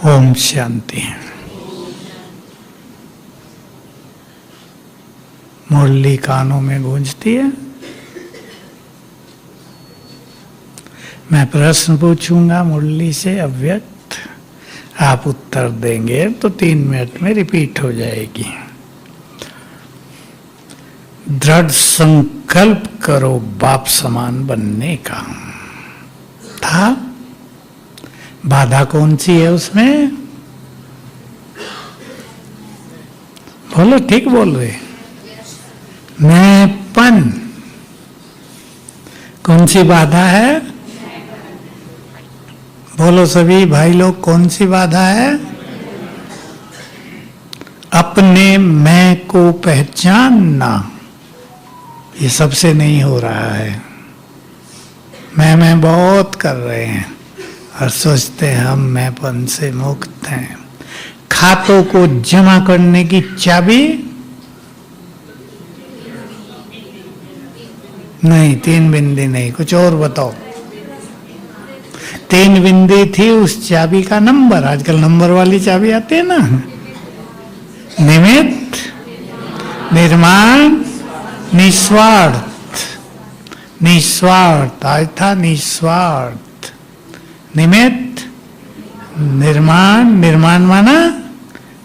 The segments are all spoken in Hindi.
ओम शांति। मुरली कानों में गूंजती है। मैं प्रश्न पूछूंगा मुरली से अव्यक्त, आप उत्तर देंगे तो 3 मिनट में रिपीट हो जाएगी। दृढ़ संकल्प करो बाप समान बनने का। था बाधा कौन सी है उसमें? बोलो, ठीक बोल रहे। मैंपन कौन सी बाधा है? बोलो सभी भाई लोग, कौन सी बाधा है? अपने मैं को पहचानना। ये सबसे नहीं हो रहा है। मैं बहुत कर रहे हैं और सोचते हैं हम मैंपन से मुक्त हैं। खातों को जमा करने की चाबी नहीं, 3 बिंदी नहीं, कुछ और बताओ। 3 बिंदी थी उस चाबी का नंबर। आजकल नंबर वाली चाबी आती है ना। निमित्त, निर्माण, निस्वार्थ। निस्वार्थ आज था, निस्वार्थ। निमित्त, निर्माण, निर्माण माना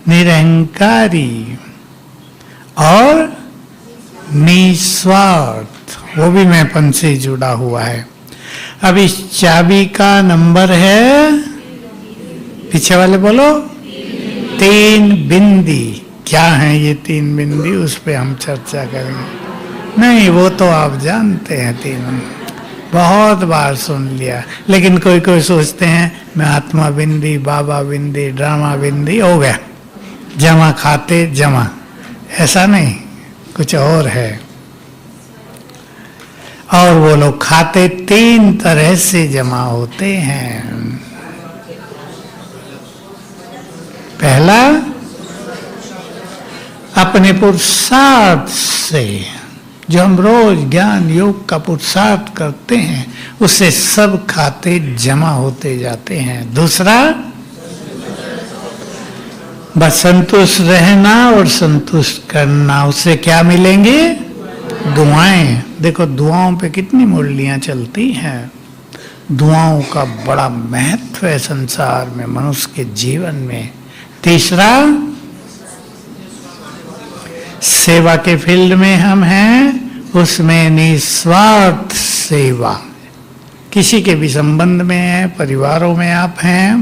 निरहंकारी, और निस्वार्थ वो भी मैंपन से जुड़ा हुआ है। अब इस चाबी का नंबर है, पीछे वाले बोलो, 3 बिंदी। क्या है ये 3 बिंदी? उस पे हम चर्चा करेंगे। नहीं, वो तो आप जानते हैं, 3 बहुत बार सुन लिया। लेकिन कोई कोई सोचते हैं मैं आत्मा बिंदी, बाबा बिंदी, ड्रामा बिंदी हो गया, जमा खाते जमा। ऐसा नहीं, कुछ और है। और वो लोग खाते 3 तरह से जमा होते हैं। पहला, अपने पुरुषार्थ से, जो हम रोज ज्ञान योग का पुरुषार्थ करते हैं, उससे सब खाते जमा होते जाते हैं। दूसरा, बस संतुष्ट रहना और संतुष्ट करना। उससे क्या मिलेंगे? दुआएं। देखो दुआओं पे कितनी मुरलियां चलती हैं। दुआओं का बड़ा महत्व है संसार में, मनुष्य के जीवन में। तीसरा, सेवा के फील्ड में हम हैं, उसमें निस्वार्थ सेवा। किसी के भी संबंध में है, परिवारों में आप हैं,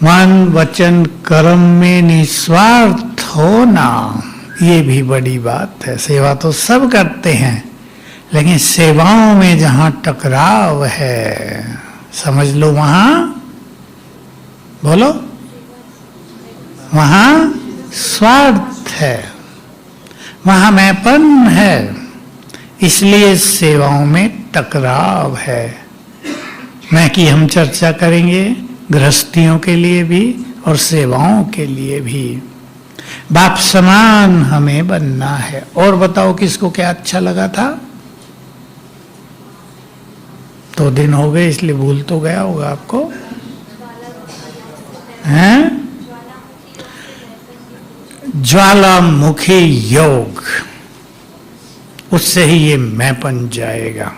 मन वचन कर्म में निस्वार्थ होना, ये भी बड़ी बात है। सेवा तो सब करते हैं, लेकिन सेवाओं में जहां टकराव है, समझ लो वहां, बोलो, वहां स्वार्थ है, वहां मैंपन है। इसलिए सेवाओं में टकराव है। मैं कि हम चर्चा करेंगे गृहस्थियों के लिए भी और सेवाओं के लिए भी। बाप समान हमें बनना है। और बताओ किसको क्या अच्छा लगा था? 2 दिन हो गए इसलिए भूल तो गया होगा आपको, हैं? ज्वालामुखी योग, उससे ही ये मैंपन जाएगा।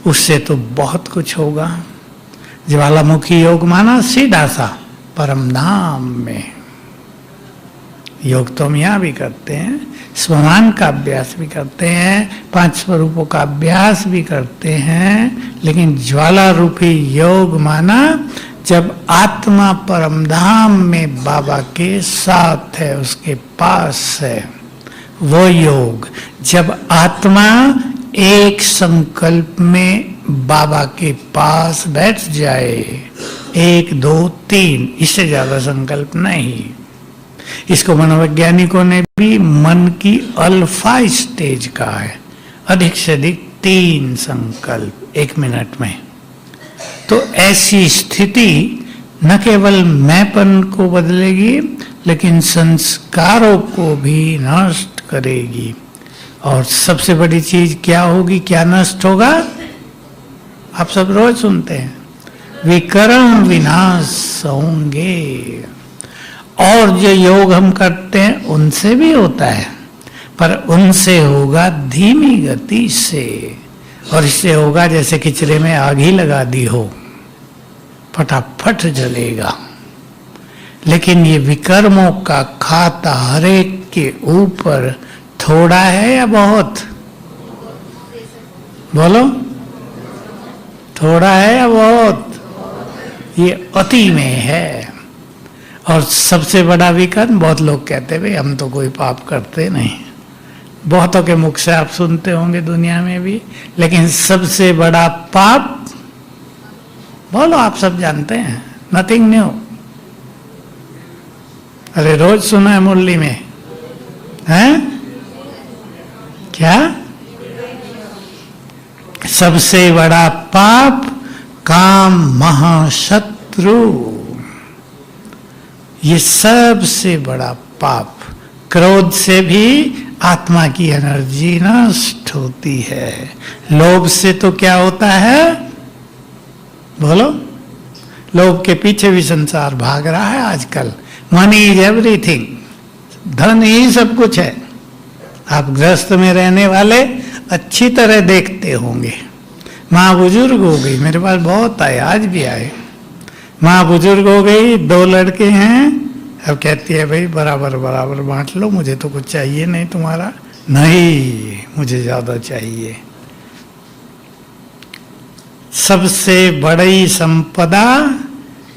उससे तो बहुत कुछ होगा। ज्वालामुखी योग माना सीधा सा परम धाम में। योग तो हम यहाँ भी करते हैं, स्वमान का अभ्यास भी करते हैं, 5 स्वरूपों का अभ्यास भी करते हैं, लेकिन ज्वाला रूपी योग माना जब आत्मा परमधाम में बाबा के साथ है, उसके पास है, वो योग। जब आत्मा एक संकल्प में बाबा के पास बैठ जाए, 1 2 3, इससे ज्यादा संकल्प नहीं। इसको मनोवैज्ञानिकों ने भी मन की अल्फा स्टेज कहा है। अधिक से अधिक 3 संकल्प 1 मिनट में। तो ऐसी स्थिति न केवल मैंपन को बदलेगी, लेकिन संस्कारों को भी नष्ट करेगी। और सबसे बड़ी चीज क्या होगी? क्या नष्ट होगा? आप सब रोज सुनते हैं विकर्म विनाश होंगे। और जो योग हम करते हैं उनसे भी होता है, पर उनसे होगा धीमी गति से, और इससे होगा जैसे किचरे में आग ही लगा दी हो, फटाफट जलेगा। लेकिन ये विकर्मों का खाता हर एक के ऊपर थोड़ा है या बहुत? बोलो, थोड़ा है या बहुत? ये अति में है। और सबसे बड़ा विकर्म, बहुत लोग कहते हैं भाई हम तो कोई पाप करते नहीं, बहुतों के मुख से आप सुनते होंगे दुनिया में भी, लेकिन सबसे बड़ा पाप बोलो, आप सब जानते हैं, नथिंग न्यू। अरे रोज सुना है मुरली में, हैं? क्या? सबसे बड़ा पाप काम महाशत्रु, ये सबसे बड़ा पाप। क्रोध से भी आत्मा की एनर्जी नष्ट होती है। लोभ से तो क्या होता है? बोलो, लोभ के पीछे भी संसार भाग रहा है आजकल। मनी इज एवरीथिंग, धन ही सब कुछ है। आप गृहस्थ में रहने वाले अच्छी तरह देखते होंगे। माँ बुजुर्ग हो गई, मेरे पास बहुत आए, आज भी आए। माँ बुजुर्ग हो गई, 2 लड़के हैं, अब कहती है भाई बराबर बराबर बांट लो, मुझे तो कुछ चाहिए नहीं तुम्हारा। नहीं, मुझे ज्यादा चाहिए। सबसे बड़ी संपदा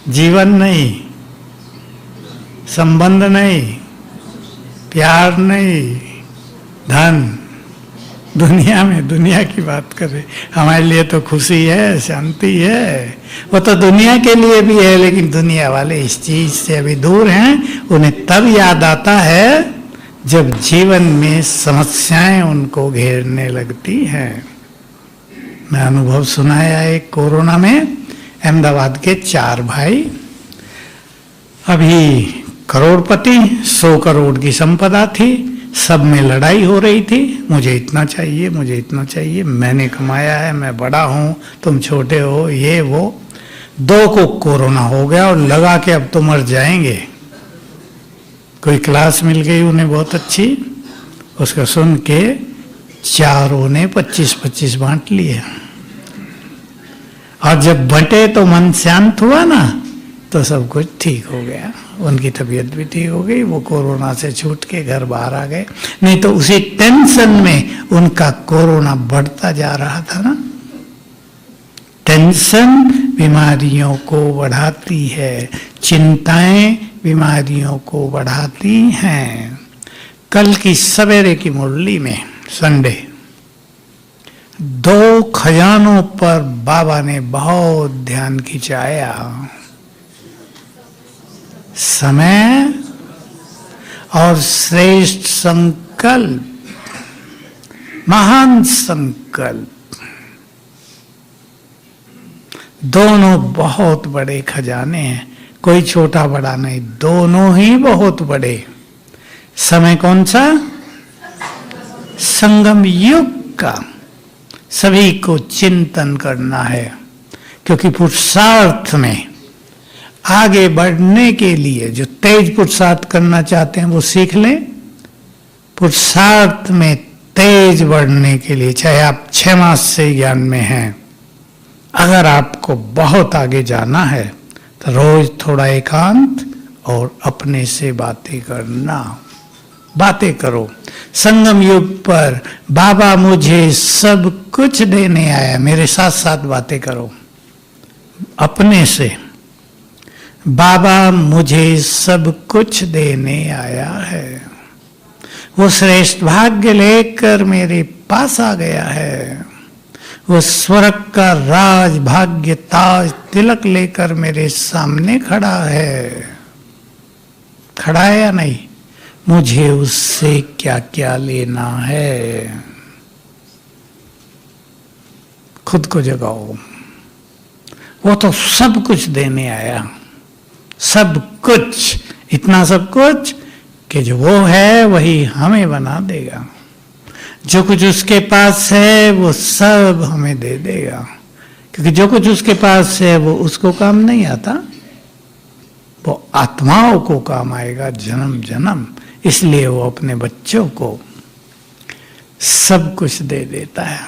जीवन नहीं, संबंध नहीं, प्यार नहीं, धन। दुनिया में, दुनिया की बात करें, हमारे लिए तो खुशी है, शांति है, वो तो दुनिया के लिए भी है, लेकिन दुनिया वाले इस चीज से अभी दूर हैं। उन्हें तब याद आता है जब जीवन में समस्याएं उनको घेरने लगती हैं। मैं अनुभव सुनाया एक कोरोना में, अहमदाबाद के 4 भाई, अभी करोड़पति, 100 करोड़ की संपदा थी, सब में लड़ाई हो रही थी, मुझे इतना चाहिए, मुझे इतना चाहिए, मैंने कमाया है, मैं बड़ा हूं, तुम छोटे हो, ये वो। 2 को कोरोना हो गया और लगा के अब तो मर जाएंगे। कोई क्लास मिल गई उन्हें बहुत अच्छी, उसका सुन के 4 ने 25-25 बांट लिए। और जब बंटे तो मन शांत हुआ ना, तो सब कुछ ठीक हो गया, उनकी तबीयत भी ठीक हो गई, वो कोरोना से छूट के घर बाहर आ गए। नहीं तो उसी टेंशन में उनका कोरोना बढ़ता जा रहा था ना। टेंशन बीमारियों को बढ़ाती है, चिंताएं बीमारियों को बढ़ाती हैं। कल की सवेरे की मुरली में, संडे, 2 खजानों पर बाबा ने बहुत ध्यान खिंचाया। समय और श्रेष्ठ संकल्प, महान संकल्प, दोनों बहुत बड़े खजाने हैं, कोई छोटा बड़ा नहीं, दोनों ही बहुत बड़े। समय कौन सा? संगम युग का। सभी को चिंतन करना है, क्योंकि पुरुषार्थ में आगे बढ़ने के लिए जो तेज पुरुषार्थ करना चाहते हैं वो सीख लें। पुरुषार्थ में तेज बढ़ने के लिए, चाहे आप 6 मास से ज्ञान में हैं, अगर आपको बहुत आगे जाना है तो रोज थोड़ा एकांत और अपने से बातें करना। बातें करो। संगम युग पर बाबा मुझे सब कुछ देने आया, मेरे साथ साथ बातें करो अपने से। बाबा मुझे सब कुछ देने आया है, वो श्रेष्ठ भाग्य लेकर मेरे पास आ गया है, वो स्वर्ग का राज भाग्य ताज तिलक लेकर मेरे सामने खड़ा है। खड़ा है या नहीं? मुझे उससे क्या क्या लेना है? खुद को जगाओ। वो तो सब कुछ देने आया, सब कुछ, इतना सब कुछ कि जो वो है वही हमें बना देगा। जो कुछ उसके पास है वो सब हमें दे देगा। क्योंकि जो कुछ उसके पास है वो उसको काम नहीं आता, वो आत्माओं को काम आएगा जन्म जन्म। इसलिए वो अपने बच्चों को सब कुछ दे देता है।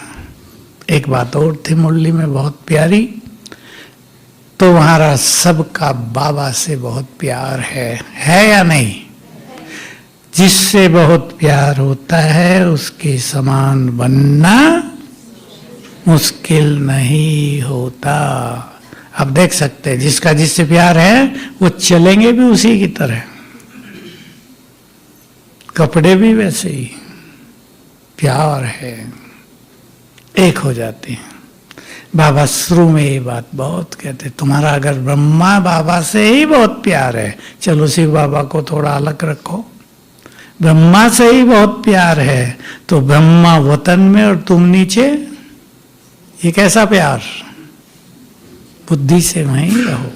एक बात और थी मुरली में बहुत प्यारी, तो हमारा सबका बाबा से बहुत प्यार है या नहीं? जिससे बहुत प्यार होता है उसके समान बनना मुश्किल नहीं होता। आप देख सकते हैं जिसका जिससे प्यार है वो चलेंगे भी उसी की तरह, कपड़े भी वैसे ही, प्यार है, एक हो जाते हैं। बाबा शुरू में ये बात बहुत कहते, तुम्हारा अगर ब्रह्मा बाबा से ही बहुत प्यार है, चलो शिव बाबा को थोड़ा अलग रखो, ब्रह्मा से ही बहुत प्यार है तो ब्रह्मा वतन में और तुम नीचे, ये कैसा प्यार? बुद्धि से वहीं रहो।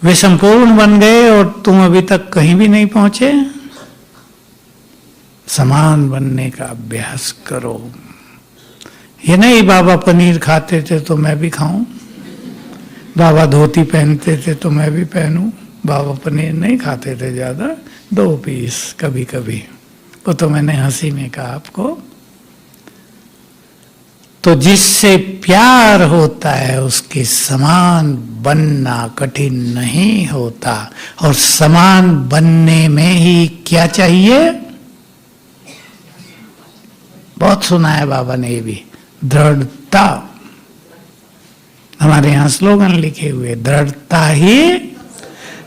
वे संपूर्ण बन गए और तुम अभी तक कहीं भी नहीं पहुंचे। समान बनने का अभ्यास करो। ये नहीं बाबा पनीर खाते थे तो मैं भी खाऊं, बाबा धोती पहनते थे तो मैं भी पहनूं। बाबा पनीर नहीं खाते थे ज्यादा, 2 पीस कभी कभी, वो तो मैंने हंसी में कहा आपको। तो जिससे प्यार होता है उसके समान बनना कठिन नहीं होता। और समान बनने में ही क्या चाहिए? बहुत सुना है बाबा ने ये भी, दृढ़ता। हमारे यहां स्लोगन लिखे हुए, दृढ़ता ही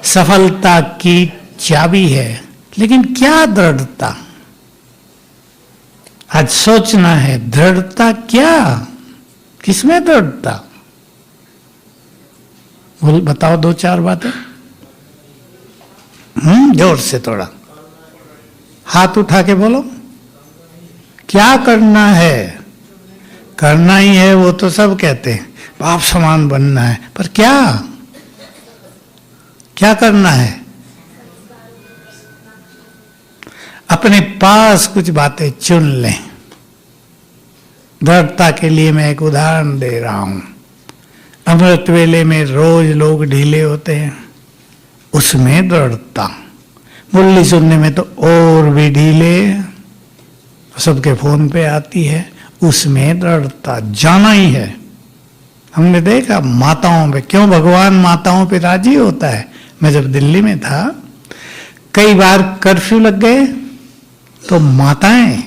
सफलता की चाबी है। लेकिन क्या दृढ़ता? आज सोचना है, दृढ़ता क्या? किसमें दृढ़ता? बोल, बताओ 2-4 बातें। जोर से थोड़ा हाथ उठा के बोलो, क्या करना है? करना ही है, वो तो सब कहते हैं, बाप समान बनना है, पर क्या क्या करना है? अपने पास कुछ बातें चुन लें। दृढ़ता के लिए मैं एक उदाहरण दे रहा हूं। अमृत वेले में रोज लोग ढीले होते हैं, उसमें दृढ़ता। मुरली सुनने में तो और भी ढीले, सबके फोन पे आती है, उसमें दृढ़ता। जाना ही है। हमने देखा माताओं पे, क्यों भगवान माताओं पे राजी होता है। मैं जब दिल्ली में था, कई बार कर्फ्यू लग गए तो माताएं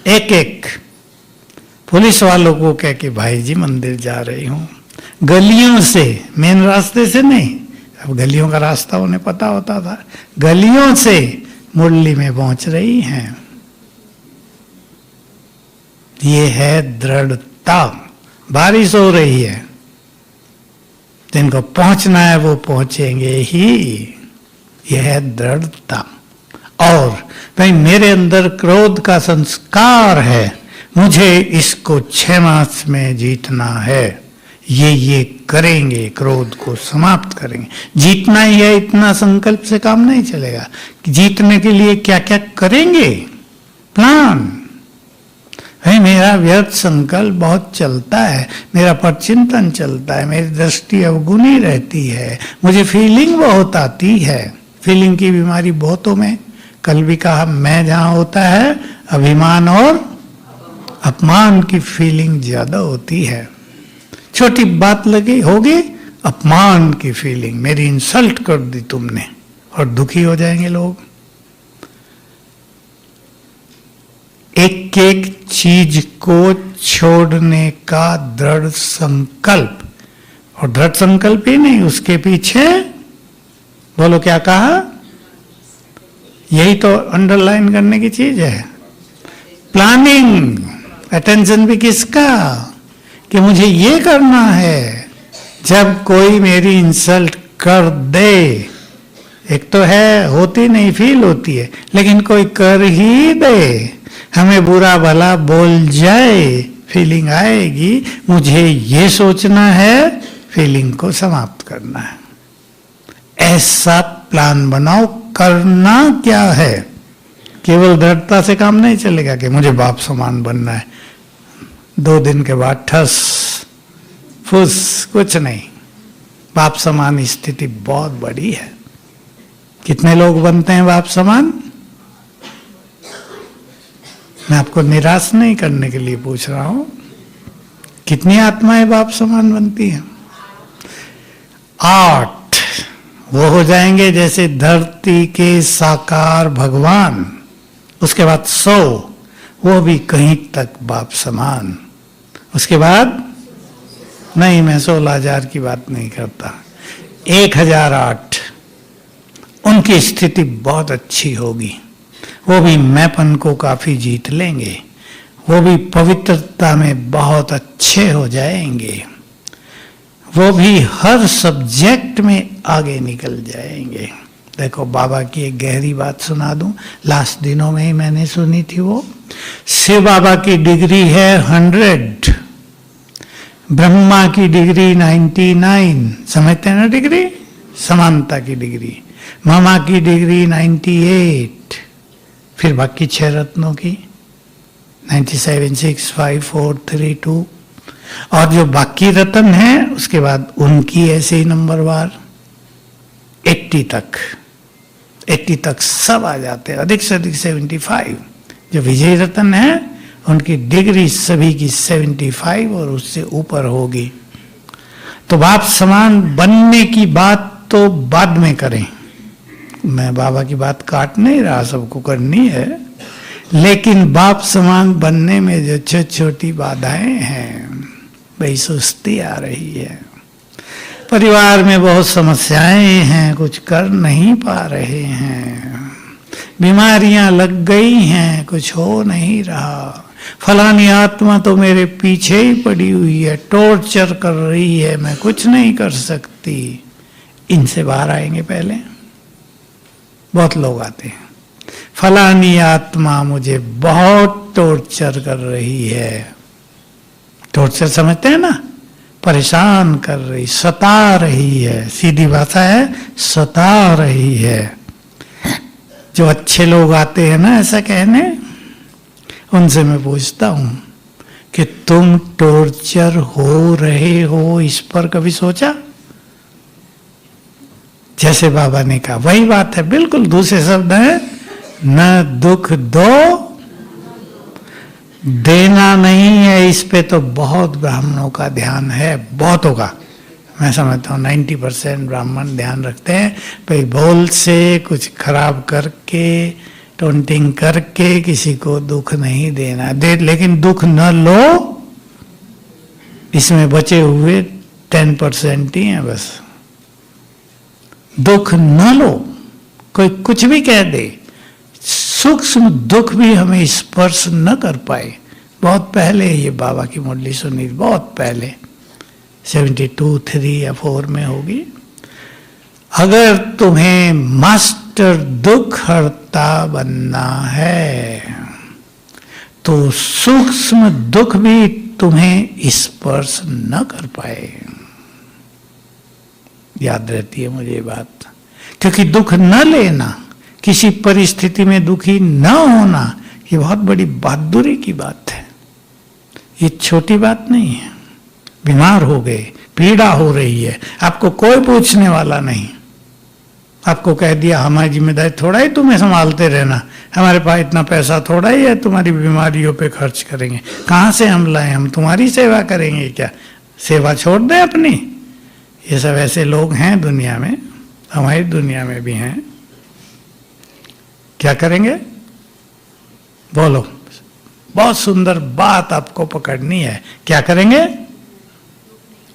एक एक पुलिस वालों को कह के, भाई जी मंदिर जा रही हूं, गलियों से, मेन रास्ते से नहीं, अब गलियों का रास्ता उन्हें पता होता था, गलियों से मुरली में पहुंच रही हैं। ये है दृढ़ता। बारिश हो रही है, जिनको पहुंचना है वो पहुंचेंगे ही। यह है दृढ़ता। और भाई मेरे अंदर क्रोध का संस्कार है, मुझे इसको 6 मास में जीतना है, ये करेंगे, क्रोध को समाप्त करेंगे। जीतना ही है, इतना संकल्प से काम नहीं चलेगा। जीतने के लिए क्या क्या करेंगे, प्लान। भाई मेरा व्यर्थ संकल्प बहुत चलता है, मेरा परचिंतन चलता है, मेरी दृष्टि अवगुणी रहती है, मुझे फीलिंग बहुत आती है। फीलिंग की बीमारी बहुतों में, कल भी कहा, मैं जहां होता है अभिमान और अपमान की फीलिंग ज्यादा होती है। छोटी बात लगी होगी, अपमान की फीलिंग, मेरी इंसल्ट कर दी तुमने, और दुखी हो जाएंगे लोग। एक एक चीज को छोड़ने का दृढ़ संकल्प, और दृढ़ संकल्प ही नहीं, उसके पीछे बोलो क्या कहा, यही तो अंडरलाइन करने की चीज है, प्लानिंग। अटेंशन भी किसका, कि मुझे ये करना है। जब कोई मेरी इंसल्ट कर दे, एक तो है होती नहीं, फील होती है, लेकिन कोई कर ही दे, हमें बुरा भला बोल जाए, फीलिंग आएगी। मुझे ये सोचना है, फीलिंग को समाप्त करना है। ऐसा प्लान बनाओ। करना क्या है? केवल दृढ़ता से काम नहीं चलेगा कि मुझे बाप समान बनना है, 2 दिन के बाद ठस फुस, कुछ नहीं। बाप समान स्थिति बहुत बड़ी है। कितने लोग बनते हैं बाप समान? मैं आपको निराश नहीं करने के लिए पूछ रहा हूं। कितनी आत्माएं बाप समान बनती हैं? 8। वो हो जाएंगे जैसे धरती के साकार भगवान। उसके बाद 100, वो भी कहीं तक बाप समान। उसके बाद नहीं, मैं 16,000 की बात नहीं करता, 1008। उनकी स्थिति बहुत अच्छी होगी। वो भी मैंपन को काफी जीत लेंगे। वो भी पवित्रता में बहुत अच्छे हो जाएंगे। वो भी हर सब्जेक्ट में आगे निकल जाएंगे। देखो, बाबा की एक गहरी बात सुना दूं, लास्ट दिनों में ही मैंने सुनी थी। वो शिव बाबा की डिग्री है 100, ब्रह्मा की डिग्री 99, समझते हैं ना डिग्री, समानता की डिग्री। मामा की डिग्री 98, फिर बाकी 6 रत्नों की 97, 6, 5, 4, 3, 2, और जो बाकी रत्न हैं उसके बाद उनकी ऐसे ही नंबरवार 80 तक सब आ जाते हैं, अधिक से अधिक 75। जो विजय रत्न है उनकी डिग्री सभी की 75 और उससे ऊपर होगी। तो बाप समान बनने की बात तो बाद में करें। मैं बाबा की बात काट नहीं रहा, सबको करनी है, लेकिन बाप समान बनने में जो छोटी छोटी बाधाएं हैं, भाई सुस्ती आ रही है, परिवार में बहुत समस्याएं हैं, कुछ कर नहीं पा रहे हैं, बीमारियां लग गई हैं, कुछ हो नहीं रहा, फलानी आत्मा तो मेरे पीछे ही पड़ी हुई है, टॉर्चर कर रही है, मैं कुछ नहीं कर सकती। इनसे बाहर आएंगे। पहले बहुत लोग आते हैं, फलानी आत्मा मुझे बहुत टॉर्चर कर रही है। टॉर्चर समझते हैं ना, परेशान कर रही, सता रही है, सीधी भाषा है, सता रही है। जो अच्छे लोग आते हैं ना ऐसा कहने, उनसे मैं पूछता हूं कि तुम टॉर्चर हो रहे हो, इस पर कभी सोचा? जैसे बाबा ने कहा वही बात है, बिल्कुल दूसरे शब्द है, न दुख दो, देना नहीं है। इस पे तो बहुत ब्राह्मणों का ध्यान है, बहुतों का। मैं समझता हूँ 90% ब्राह्मण ध्यान रखते हैं, भाई बोल से कुछ खराब करके, टोंटिंग करके किसी को दुख नहीं देना। लेकिन दुख न लो, इसमें बचे हुए 10% ही हैं बस। दुख न लो, कोई कुछ भी कह दे, सूक्ष्म दुख भी हमें स्पर्श न कर पाए। बहुत पहले ये बाबा की मुरली सुनी, बहुत पहले 72, 3 या 4 में होगी। अगर तुम्हें मास्टर दुख हरता बनना है तो सूक्ष्म दुख भी तुम्हें स्पर्श न कर पाए। याद रहती है मुझे ये बात, क्योंकि दुख न लेना, किसी परिस्थिति में दुखी न होना, ये बहुत बड़ी बहादुरी की बात है। ये छोटी बात नहीं है। बीमार हो गए, पीड़ा हो रही है, आपको कोई पूछने वाला नहीं, आपको कह दिया हमारी जिम्मेदारी थोड़ा ही तुम्हें संभालते रहना, हमारे पास इतना पैसा थोड़ा ही है तुम्हारी बीमारियों पे खर्च करेंगे, कहाँ से हम लाएं, हम तुम्हारी सेवा करेंगे क्या? सेवा छोड़ दें अपनी। ये सब ऐसे लोग हैं दुनिया में, हमारी दुनिया में भी हैं। क्या करेंगे? बोलो, बहुत सुंदर बात आपको पकड़नी है। क्या करेंगे?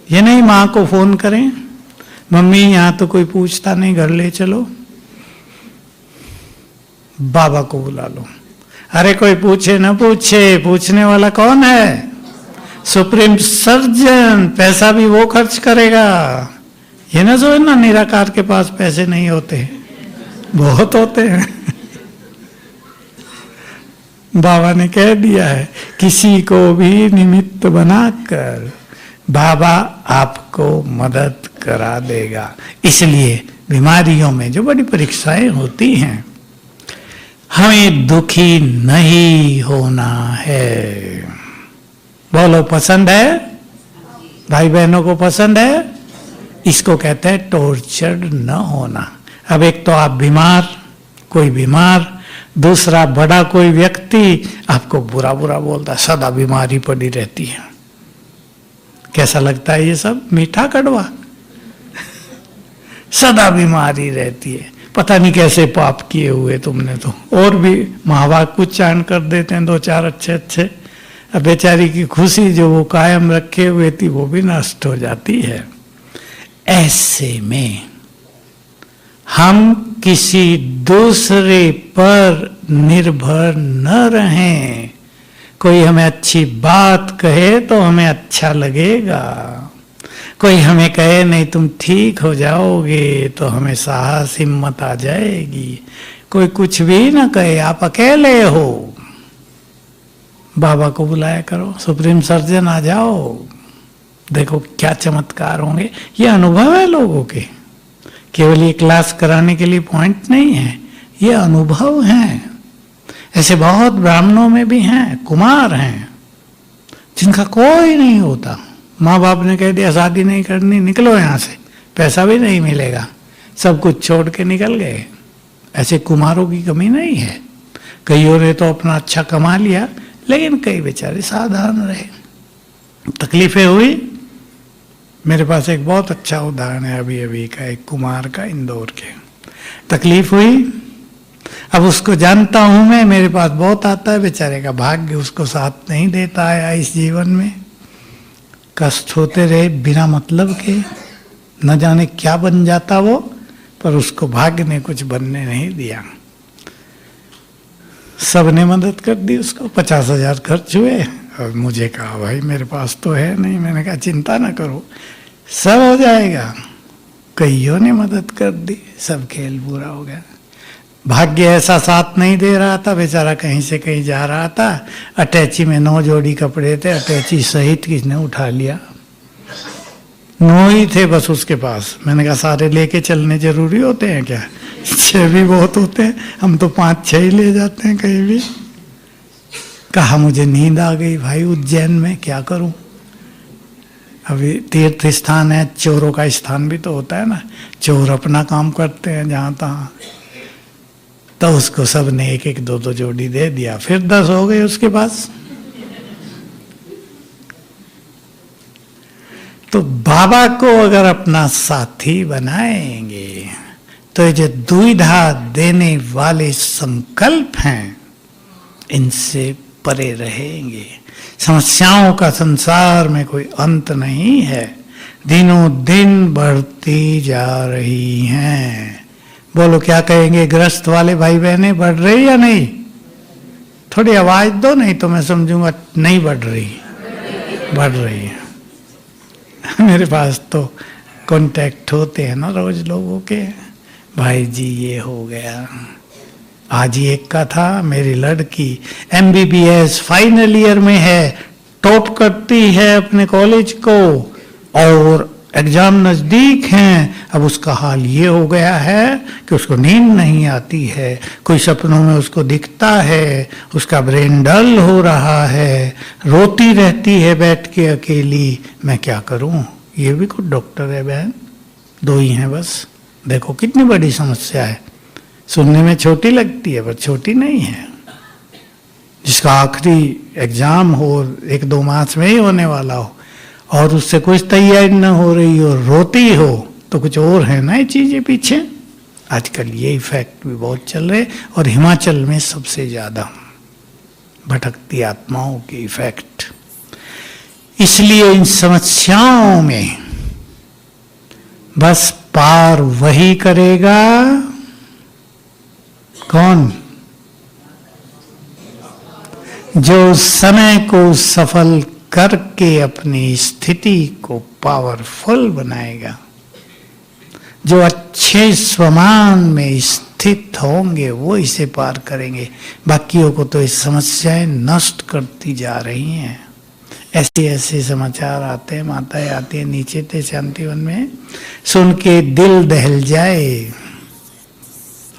ये नहीं माँ को फोन करें, मम्मी यहां तो कोई पूछता नहीं, घर ले चलो, बाबा को बुला लो। अरे कोई पूछे ना पूछे, पूछने वाला कौन है? सुप्रीम सर्जन, पैसा भी वो खर्च करेगा। ये ना जो है ना निराकार के पास पैसे नहीं होते, बहुत होते हैं। बाबा ने कह दिया है, किसी को भी निमित्त बनाकर बाबा आपको मदद करा देगा। इसलिए बीमारियों में जो बड़ी परीक्षाएं होती हैं, हमें दुखी नहीं होना है। बोलो, पसंद है? भाई बहनों को पसंद है? इसको कहते हैं टॉर्चर्ड न होना। अब एक तो आप बीमार, कोई बीमार, दूसरा बड़ा कोई व्यक्ति आपको बुरा बुरा बोलता, सदा बीमारी पड़ी रहती है। कैसा लगता है ये सब? मीठा कड़वा। सदा बीमारी रहती है, पता नहीं कैसे पाप किए हुए तुमने तो। और भी महाभारत उच्चारण कर देते हैं दो चार अच्छे अच्छे। अब बेचारी की खुशी जो वो कायम रखे हुए थी वो भी नष्ट हो जाती है। ऐसे में हम किसी दूसरे पर निर्भर न रहें। कोई हमें अच्छी बात कहे तो हमें अच्छा लगेगा, कोई हमें कहे नहीं तुम ठीक हो जाओगे तो हमें साहस हिम्मत आ जाएगी। कोई कुछ भी ना कहे, आप अकेले हो, बाबा को बुलाया करो, सुप्रीम सर्जन आ जाओ, देखो क्या चमत्कार होंगे। ये अनुभव है लोगों के, केवल ये क्लास कराने के लिए पॉइंट नहीं है, ये अनुभव हैं। ऐसे बहुत ब्राह्मणों में भी हैं, कुमार हैं, जिनका कोई नहीं होता। माँ बाप ने कह दिया शादी नहीं करनी, निकलो यहाँ से, पैसा भी नहीं मिलेगा, सब कुछ छोड़ के निकल गए। ऐसे कुमारों की कमी नहीं है। कईयों ने तो अपना अच्छा कमा लिया, लेकिन कई बेचारे साधारण रहे, तकलीफें हुई। मेरे पास एक बहुत अच्छा उदाहरण है अभी अभी का, एक कुमार का, इंदौर के। तकलीफ हुई, अब उसको जानता हूं मैं, मेरे पास बहुत आता है, बेचारे का भाग्य उसको साथ नहीं देता है इस जीवन में। कष्ट होते रहे बिना मतलब के, न जाने क्या बन जाता वो, पर उसको भाग्य ने कुछ बनने नहीं दिया। सबने मदद कर दी उसको, 50,000 खर्च हुए। और मुझे कहा भाई मेरे पास तो है नहीं। मैंने कहा चिंता ना करो, सब हो जाएगा। कईयों ने मदद कर दी, सब खेल पूरा हो गया। भाग्य ऐसा साथ नहीं दे रहा था, बेचारा कहीं से कहीं जा रहा था, अटैची में 9 जोड़ी कपड़े थे, अटैची सहित किसने उठा लिया। 9 ही थे बस उसके पास। मैंने कहा सारे लेके चलने जरूरी होते हैं क्या? 6 भी बहुत होते हैं, हम तो 5-6 ही ले जाते हैं कहीं भी। कहा मुझे नींद आ गई भाई, उज्जैन में क्या करूं। अभी तीर्थ स्थान है, चोरों का स्थान भी तो होता है ना, चोर अपना काम करते हैं जहां तहां। तो उसको सब ने 1-1, 2-2 जोड़ी दे दिया, फिर 10 हो गए उसके पास। तो बाबा को अगर अपना साथी बनाएंगे तो ये जो दुविधा देने वाले संकल्प हैं, इनसे परे रहेंगे। समस्याओं का संसार में कोई अंत नहीं है, दिनों दिन बढ़ती जा रही हैं। बोलो क्या कहेंगे ग्रस्त वाले भाई बहने, बढ़ रही या नहीं? थोड़ी आवाज दो, नहीं तो मैं समझूंगा नहीं बढ़ रही। बढ़ रही है। मेरे पास तो कांटेक्ट होते हैं ना रोज लोगों के, भाई जी ये हो गया। आज ही एक का था, मेरी लड़की MBBS फाइनल ईयर में है, टॉप करती है अपने कॉलेज को, और एग्जाम नजदीक हैं। अब उसका हाल ये हो गया है कि उसको नींद नहीं आती है, कोई सपनों में उसको दिखता है, उसका ब्रेन डल हो रहा है, रोती रहती है बैठ के अकेली। मैं क्या करूं? ये भी कुछ डॉक्टर है बहन, 2 ही हैं बस। देखो कितनी बड़ी समस्या है। सुनने में छोटी लगती है पर छोटी नहीं है। जिसका आखिरी एग्जाम हो 1-2 मास में ही होने वाला हो, और उससे कुछ तैयारी न हो रही हो, रोती हो, तो कुछ और है ना ये चीजें पीछे। आजकल ये इफेक्ट भी बहुत चल रहे, और हिमाचल में सबसे ज्यादा भटकती आत्माओं की इफेक्ट। इसलिए इन समस्याओं में बस पार वही करेगा, कौन? जो समय को सफल करके अपनी स्थिति को पावरफुल बनाएगा, जो अच्छे स्वमान में स्थित होंगे वो इसे पार करेंगे। बाकियों को तो इस समस्याएं नष्ट करती जा रही हैं। ऐसे ऐसे समाचार आते हैं, माताएं आती हैं, नीचे थे शांतिवन में, सुन के दिल दहल जाए,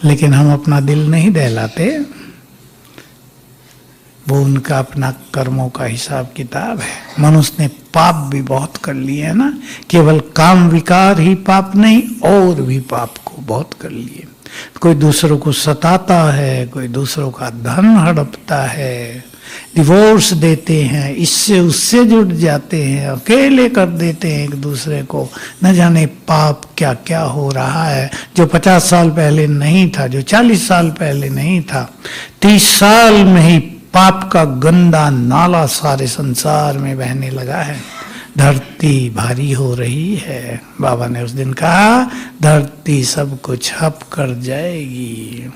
लेकिन हम अपना दिल नहीं दहलाते। वो उनका अपना कर्मों का हिसाब किताब है। मनुष्य ने पाप भी बहुत कर लिए है ना, केवल काम विकार ही पाप नहीं, और भी पाप को बहुत कर लिए। कोई दूसरों को सताता है, कोई दूसरों का धन हड़पता है, डिवोर्स देते हैं, इससे उससे जुड़ जाते हैं, अकेले कर देते हैं एक दूसरे को। न जाने पाप क्या क्या हो रहा है, जो 50 साल पहले नहीं था, जो 40 साल पहले नहीं था, 30 साल में ही पाप का गंदा नाला सारे संसार में बहने लगा है। धरती भारी हो रही है। बाबा ने उस दिन कहा धरती सब कुछ हप कर जाएगी।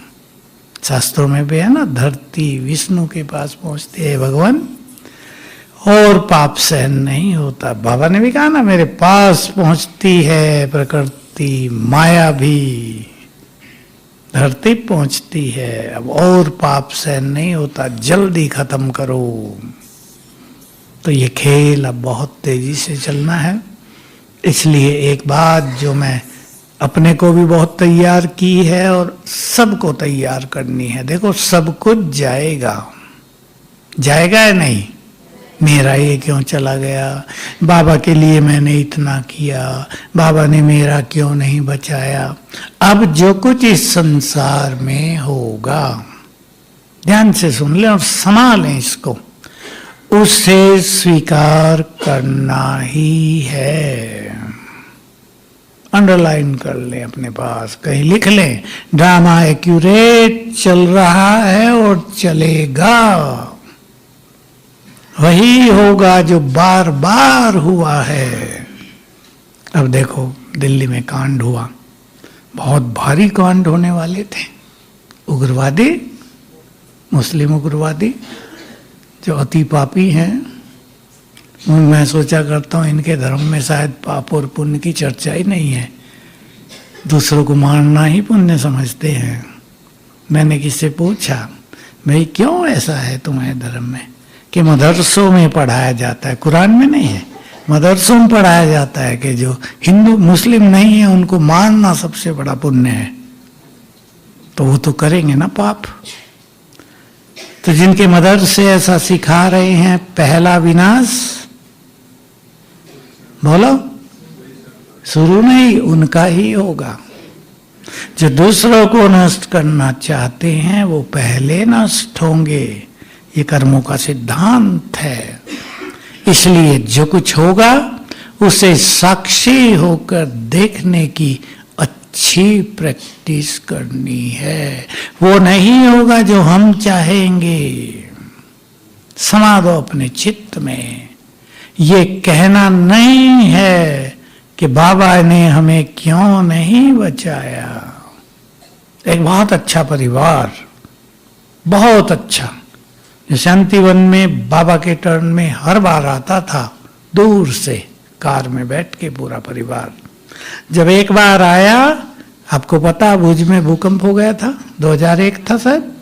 शास्त्रों में भी है ना, धरती विष्णु के पास पहुंचती है भगवान, और पाप सहन नहीं होता। बाबा ने भी कहा ना, मेरे पास पहुंचती है प्रकृति माया भी, धरती पहुंचती है, अब और पाप सहन नहीं होता, जल्दी खत्म करो। तो ये खेल अब बहुत तेजी से चलना है। इसलिए एक बात जो मैं अपने को भी बहुत तैयार की है और सबको तैयार करनी है, देखो सब कुछ जाएगा, जाएगा या नहीं? मेरा ये क्यों चला गया, बाबा के लिए मैंने इतना किया, बाबा ने मेरा क्यों नहीं बचाया। अब जो कुछ इस संसार में होगा, ध्यान से सुन लें और संभालें इसको, उसे स्वीकार करना ही है। अंडरलाइन कर लें अपने पास, कहीं लिख लें, ड्रामा एक्यूरेट चल रहा है और चलेगा। वही होगा जो बार बार हुआ है। अब देखो दिल्ली में कांड हुआ, बहुत भारी कांड होने वाले थे। उग्रवादी, मुस्लिम उग्रवादी जो अति पापी हैं, मैं सोचा करता हूँ इनके धर्म में शायद पाप और पुण्य की चर्चा ही नहीं है, दूसरों को मारना ही पुण्य समझते हैं। मैंने किससे पूछा, भाई क्यों ऐसा है तुम्हारे धर्म में कि मदरसों में पढ़ाया जाता है, कुरान में नहीं है, मदरसों में पढ़ाया जाता है कि जो हिंदू मुस्लिम नहीं है उनको मारना सबसे बड़ा पुण्य है। तो वो तो करेंगे ना पाप। तो जिनके मदरसे ऐसा सिखा रहे हैं, पहला विनाश बोलो, शुरू नहीं उनका ही होगा। जो दूसरों को नष्ट करना चाहते हैं वो पहले नष्ट होंगे, ये कर्मों का सिद्धांत है। इसलिए जो कुछ होगा उसे साक्षी होकर देखने की अच्छी प्रैक्टिस करनी है। वो नहीं होगा जो हम चाहेंगे। समा दो अपने चित्त में, ये कहना नहीं है कि बाबा ने हमें क्यों नहीं बचाया। एक बहुत अच्छा परिवार, बहुत अच्छा, जो शांतिवन में बाबा के टर्न में हर बार आता था, दूर से कार में बैठ के पूरा परिवार। जब एक बार आया, आपको पता भुज में भूकंप हो गया था, 2001 था शायद।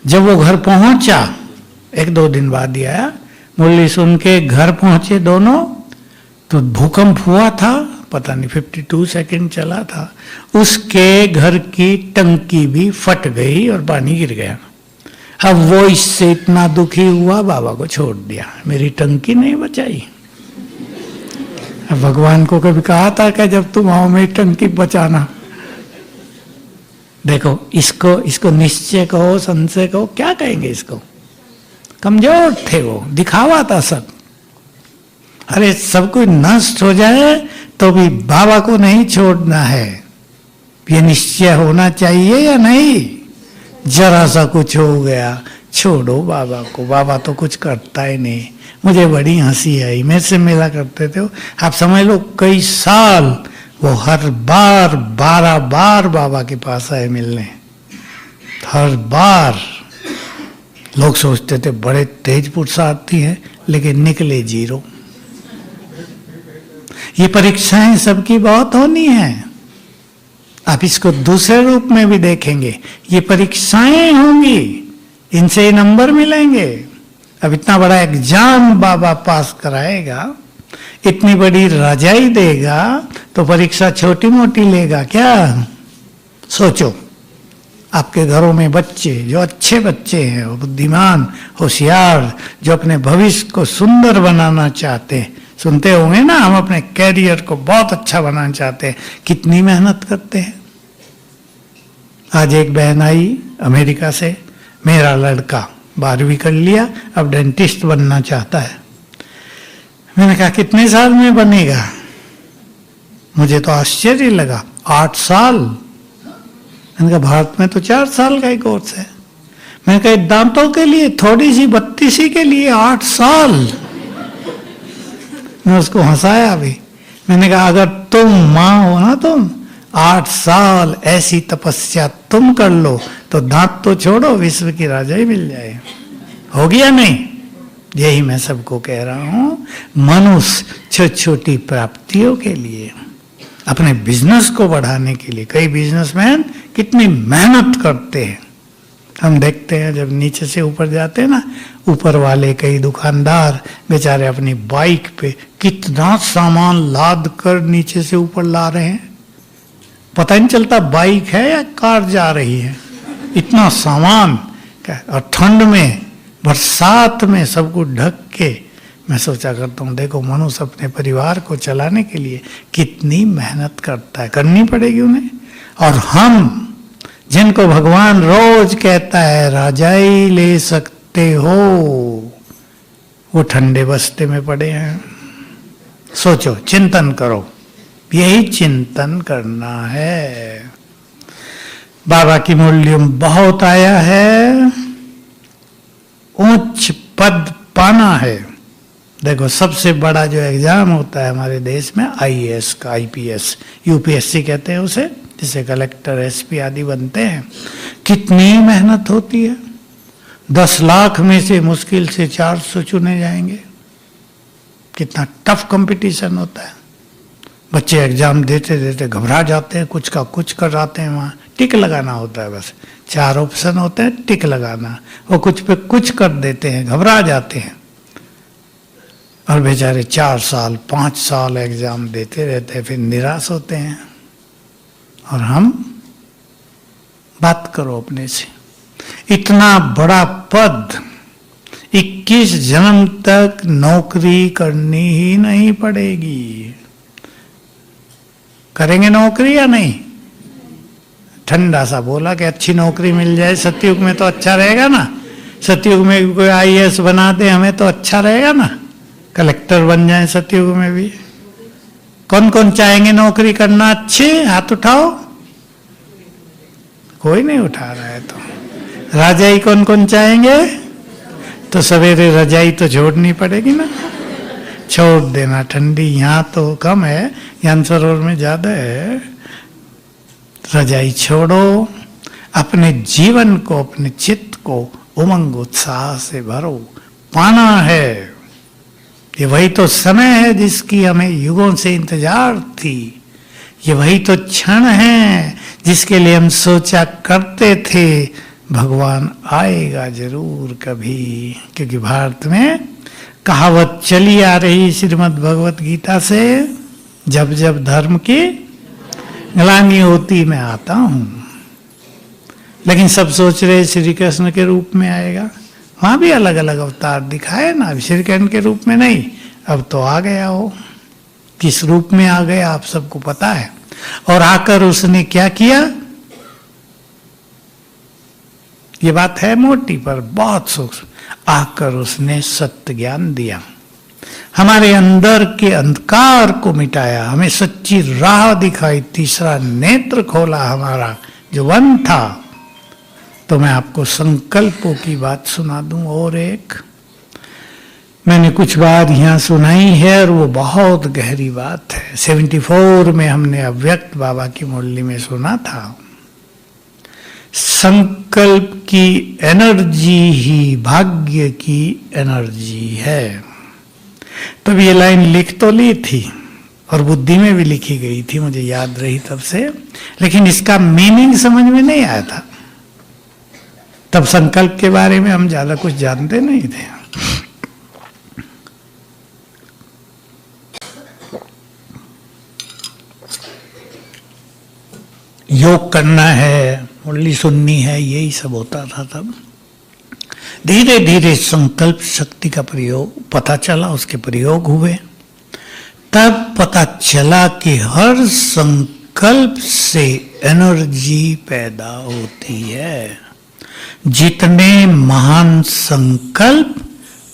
जब वो घर पहुंचा, 1-2 दिन बाद ही आया, मुरली सुन के घर पहुंचे दोनों, तो भूकंप हुआ था, पता नहीं 52 सेकंड चला था। उसके घर की टंकी भी फट गई और पानी गिर गया। अब वो इससे इतना दुखी हुआ, बाबा को छोड़ दिया, मेरी टंकी नहीं बचाई। अब भगवान को कभी कहा था कि जब तुम आओ मेरी टंकी बचाना। देखो इसको निश्चय कहो, संशय कहो, क्या कहेंगे इसको? कमजोर थे वो, दिखावा था सब। अरे सब कुछ नष्ट हो जाए तो भी बाबा को नहीं छोड़ना है, ये निश्चय होना चाहिए या नहीं? जरा सा कुछ हो गया, छोड़ो बाबा को, बाबा तो कुछ करता ही नहीं। मुझे बड़ी हंसी आई, मेरे से मिला करते थे, आप समझ लो कई साल वो हर बार 12 बार बाबा के पास आए मिलने, हर बार। लोग सोचते थे बड़े तेज पुरुषार्थी हैं, लेकिन निकले जीरो। ये परीक्षाएं सबकी बहुत होनी है। आप इसको दूसरे रूप में भी देखेंगे, ये परीक्षाएं होंगी, इनसे नंबर मिलेंगे। अब इतना बड़ा एग्जाम बाबा पास कराएगा, इतनी बड़ी रजाई देगा, तो परीक्षा छोटी मोटी लेगा क्या? सोचो, आपके घरों में बच्चे जो अच्छे बच्चे हैं, बुद्धिमान, होशियार, जो अपने भविष्य को सुंदर बनाना चाहते हैं, सुनते होंगे ना, हम अपने कैरियर को बहुत अच्छा बनाना चाहते हैं, कितनी मेहनत करते हैं। आज एक बहन आई अमेरिका से, मेरा लड़का 12वीं कर लिया, अब डेंटिस्ट बनना चाहता है। मैंने कहा कितने साल में बनेगा? मुझे तो आश्चर्य लगा, 8 साल। मैंने कहा भारत में तो 4 साल का ही कोर्स है। मैंने कहा दांतों के लिए, थोड़ी सी बत्तीसी के लिए 8 साल। मैं उसको हंसाया भी। मैंने कहा अगर तुम माँ हो ना, तुम 8 साल ऐसी तपस्या तुम कर लो तो दांत तो छोड़ो, विश्व की राजा ही मिल जाए। हो गया नहीं? यही मैं सबको कह रहा हूं, मनुष्य छोटी छोटी प्राप्तियों के लिए, अपने बिजनेस को बढ़ाने के लिए, कई बिजनेसमैन कितनी मेहनत करते हैं। हम देखते हैं जब नीचे से ऊपर जाते हैं ना, ऊपर वाले कई दुकानदार बेचारे अपनी बाइक पे कितना सामान लाद कर नीचे से ऊपर ला रहे हैं, पता नहीं चलता बाइक है या कार जा रही है, इतना सामान। और ठंड में, बरसात में सब कुछ ढक के। मैं सोचा करता हूँ देखो मनुष्य अपने परिवार को चलाने के लिए कितनी मेहनत करता है, करनी पड़ेगी उन्हें। और हम जिनको भगवान रोज कहता है राजाई ले सकते हो, वो ठंडे बस्ते में पड़े हैं। सोचो, चिंतन करो, यही चिंतन करना है। बाबा की मुरलियों में बहुत आया है, उच्च पद पाना है। देखो सबसे बड़ा जो एग्जाम होता है हमारे देश में आईएएस का, आईपीएस, यूपीएससी कहते हैं उसे, जिसे कलेक्टर, एसपी आदि बनते हैं। कितनी मेहनत होती है। 10 लाख में से मुश्किल से 400 चुने जाएंगे। कितना टफ कंपटीशन होता है। बच्चे एग्जाम देते देते घबरा जाते हैं, कुछ का कुछ कर जाते हैं। वहाँ टिक लगाना होता है, बस 4 ऑप्शन होते हैं, टिक लगाना। वो कुछ पे कुछ कर देते हैं, घबरा जाते हैं। और बेचारे 4 साल 5 साल एग्जाम देते रहते हैं, फिर निराश होते हैं। और हम बात करो अपने से, इतना बड़ा पद, 21 जन्म तक नौकरी करनी ही नहीं पड़ेगी। करेंगे नौकरी या नहीं? ठंडा सा बोला कि अच्छी नौकरी मिल जाए सतयुग में तो अच्छा रहेगा ना। सतयुग में भी कोई आईएएस बना दे हमें तो अच्छा रहेगा ना, कलेक्टर बन जाए सतयुग में भी। कौन कौन चाहेंगे नौकरी करना अच्छे? हाथ उठाओ। कोई नहीं उठा रहा है। तो राजाई कौन कौन चाहेंगे? तो सवेरे रजाई तो छोड़नी पड़ेगी ना, छोड़ देना। ठंडी यहाँ तो कम है, ज्ञान सरोवर में ज्यादा है। रजाई छोड़ो, अपने जीवन को, अपने चित्त को उमंग उत्साह से भरो। पाना है, ये वही तो समय है जिसकी हमें युगों से इंतजार थी। ये वही तो क्षण है जिसके लिए हम सोचा करते थे भगवान आएगा जरूर कभी। क्योंकि भारत में कहावत चली आ रही श्रीमद् भगवत गीता से, जब जब धर्म की ग्लानि होती मैं आता हूं। लेकिन सब सोच रहे श्री कृष्ण के रूप में आएगा। वहां भी अलग अलग अवतार दिखाए ना, अब श्री कृष्ण के रूप में नहीं। अब तो आ गया हो, किस रूप में आ गया आप सबको पता है। और आकर उसने क्या किया, ये बात है मोटी पर बहुत सूक्ष्म। आकर उसने सत्य ज्ञान दिया, हमारे अंदर के अंधकार को मिटाया, हमें सच्ची राह दिखाई, तीसरा नेत्र खोला हमारा जो वन था। तो मैं आपको संकल्पों की बात सुना दूं। और एक मैंने कुछ बात यहाँ सुनाई है और वो बहुत गहरी बात है। 74 में हमने अव्यक्त बाबा की मुरली में सुना था, संकल्प की एनर्जी ही भाग्य की एनर्जी है। तब ये लाइन लिख तो ली थी और बुद्धि में भी लिखी गई थी, मुझे याद रही तब से, लेकिन इसका मीनिंग समझ में नहीं आया था। तब संकल्प के बारे में हम ज्यादा कुछ जानते नहीं थे। योग करना है, मुरली सुननी है, यही सब होता था तब। धीरे धीरे संकल्प शक्ति का प्रयोग पता चला, उसके प्रयोग हुए, तब पता चला कि हर संकल्प से एनर्जी पैदा होती है। जितने महान संकल्प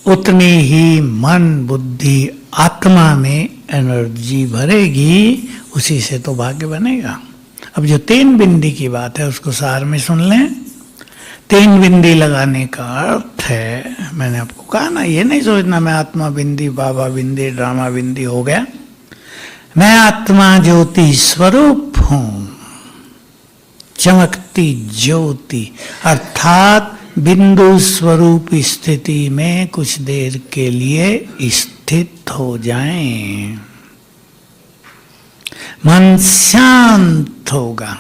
उतनी ही मन बुद्धि आत्मा में एनर्जी भरेगी, उसी से तो भाग्य बनेगा। अब जो 3 बिंदी की बात है उसको सार में सुन लें। 3 बिंदी लगाने का अर्थ है, मैंने आपको कहा ना, ये नहीं सोचना मैं आत्मा बिंदी, बाबा बिंदी, ड्रामा बिंदी हो गया। मैं आत्मा ज्योति स्वरूप हूं, चमकती ज्योति, अर्थात बिंदु स्वरूप स्थिति में कुछ देर के लिए स्थित हो जाएं। मन शांत होगा,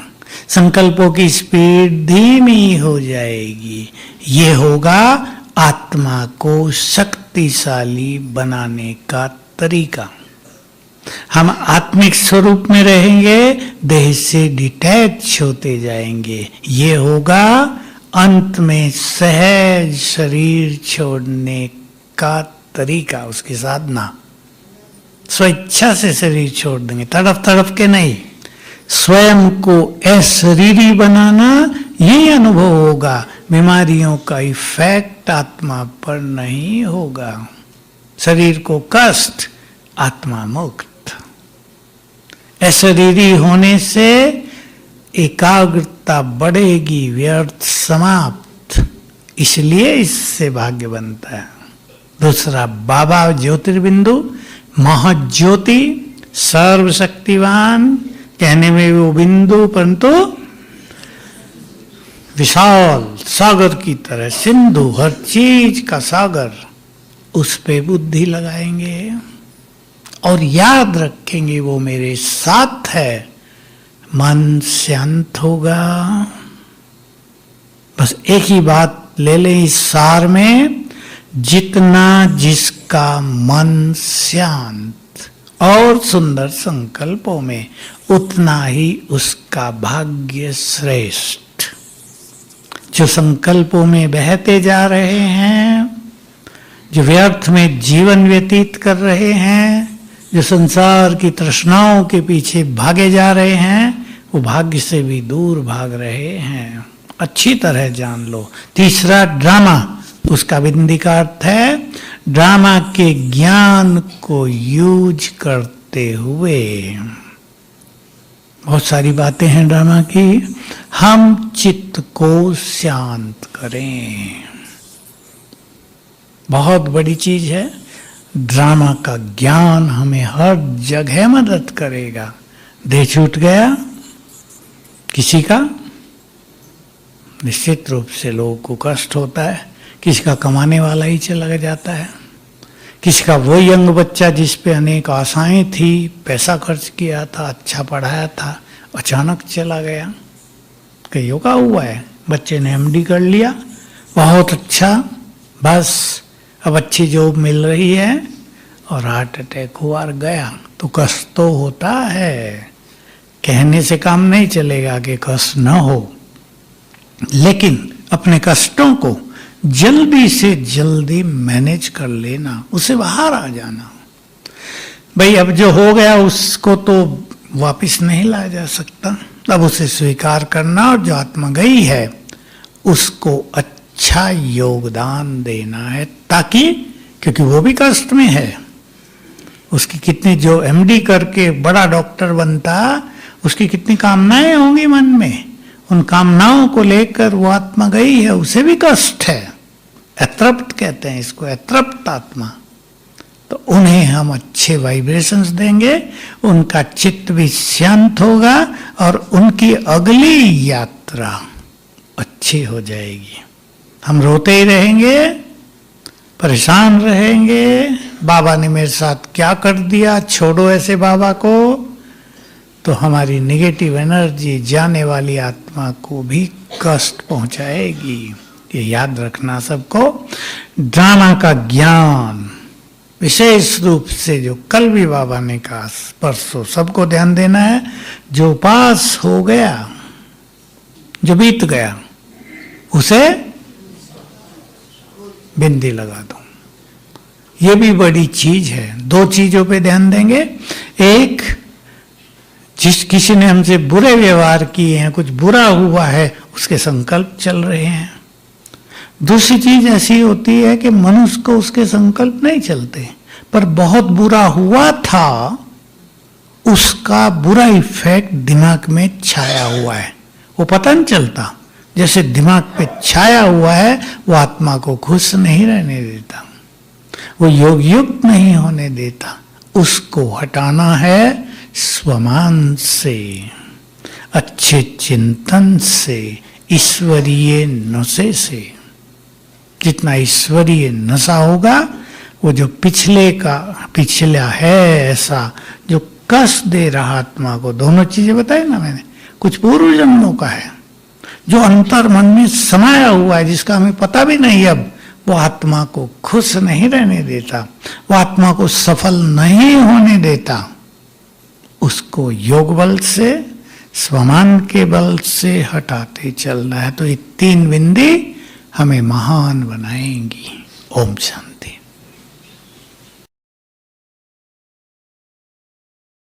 संकल्पों की स्पीड धीमी हो जाएगी। ये होगा आत्मा को शक्तिशाली बनाने का तरीका। हम आत्मिक स्वरूप में रहेंगे, देह से डिटैच होते जाएंगे। ये होगा अंत में सहज शरीर छोड़ने का तरीका, उसकी साधना। स्वेच्छा से शरीर छोड़ देंगे, तड़प तड़प के नहीं। स्वयं को अशरीरी बनाना, यही अनुभव होगा। बीमारियों का इफेक्ट आत्मा पर नहीं होगा। शरीर को कष्ट, आत्मा मुक्त। अशरीरी होने से एकाग्रता बढ़ेगी, व्यर्थ समाप्त, इसलिए इससे भाग्य बनता है। दूसरा, बाबा ज्योतिर्बिंदु, महाज्योति, सर्वशक्तिवान, कहने में वो बिंदु परंतु विशाल सागर की तरह, सिंधु, हर चीज का सागर। उस पे बुद्धि लगाएंगे और याद रखेंगे वो मेरे साथ है। मन शांत होगा। बस एक ही बात ले लें इस सार में, जितना जिसका मन शांत और सुंदर संकल्पों में, उतना ही उसका भाग्य श्रेष्ठ। जो संकल्पों में बहते जा रहे हैं, जो व्यर्थ में जीवन व्यतीत कर रहे हैं, जो संसार की तृष्णाओं के पीछे भागे जा रहे हैं, वो भाग्य से भी दूर भाग रहे हैं। अच्छी तरह जान लो। तीसरा, ड्रामा, उसका बिंदी का अर्थ है ड्रामा के ज्ञान को यूज करते हुए। बहुत सारी बातें हैं ड्रामा की। हम चित्त को शांत करें, बहुत बड़ी चीज है। ड्रामा का ज्ञान हमें हर जगह मदद करेगा। देह छूट गया किसी का, निश्चित रूप से लोगों को कष्ट होता है। किसी का कमाने वाला ही चला जाता है, किसी का वो यंग बच्चा जिस पे अनेक आशाएं थी, पैसा खर्च किया था, अच्छा पढ़ाया था, अचानक चला गया। कईयों का हुआ है, बच्चे ने एमडी कर लिया, बहुत अच्छा, बस अब अच्छी जॉब मिल रही है और हार्ट अटैक हुआ और गया। तो कष्ट तो होता है, कहने से काम नहीं चलेगा कि कष्ट न हो, लेकिन अपने कष्टों को जल्दी से जल्दी मैनेज कर लेना, उसे बाहर आ जाना। भाई अब जो हो गया उसको तो वापस नहीं लाया जा सकता, अब उसे स्वीकार करना और जो आत्मा गई है उसको अच्छा योगदान देना है, ताकि, क्योंकि वो भी कष्ट में है। उसकी कितनी, जो एमडी करके बड़ा डॉक्टर बनता, उसकी कितनी कामनाएं होंगी मन में, उन कामनाओं को लेकर वो आत्मा गई है, उसे भी कष्ट है। अतृप्त कहते हैं इसको, अतृप्त आत्मा। तो उन्हें हम अच्छे वाइब्रेशंस देंगे, उनका चित्त भी शांत होगा और उनकी अगली यात्रा अच्छी हो जाएगी। हम रोते ही रहेंगे, परेशान रहेंगे, बाबा ने मेरे साथ क्या कर दिया, छोड़ो ऐसे बाबा को। तो हमारी नेगेटिव एनर्जी जाने वाली आत्मा को भी कष्ट पहुंचाएगी। ये याद रखना सबको। ड्रामा का ज्ञान विशेष रूप से, जो कल भी बाबा ने कहा, परसों, सबको ध्यान देना है। जो पास हो गया जो बीत गया उसे बिंदी लगा दो। ये भी बड़ी चीज है। दो चीजों पे ध्यान देंगे। एक, जिस किसी ने हमसे बुरे व्यवहार किए हैं, कुछ बुरा हुआ है, उसके संकल्प चल रहे हैं। दूसरी चीज ऐसी होती है कि मनुष्य को उसके संकल्प नहीं चलते, पर बहुत बुरा हुआ था, उसका बुरा इफेक्ट दिमाग में छाया हुआ है, वो पता नहीं चलता। जैसे दिमाग पे छाया हुआ है, वो आत्मा को खुश नहीं रहने देता, वो योग युक्त नहीं होने देता। उसको हटाना है स्वमान से, अच्छे चिंतन से, ईश्वरीय नशे से। जितना ईश्वरीय नशा होगा, वो जो पिछला है ऐसा जो कष्ट दे रहा आत्मा को, दोनों चीजें बताई ना मैंने, कुछ पूर्व जन्मों का है जो अंतर मन में समाया हुआ है, जिसका हमें पता भी नहीं अब, वो आत्मा को खुश नहीं रहने देता, वो आत्मा को सफल नहीं होने देता। उसको योग बल से, स्वमान के बल से हटाते चलना है। तो ये तीन बिंदी हमें महान बनाएंगी। ओम शांति।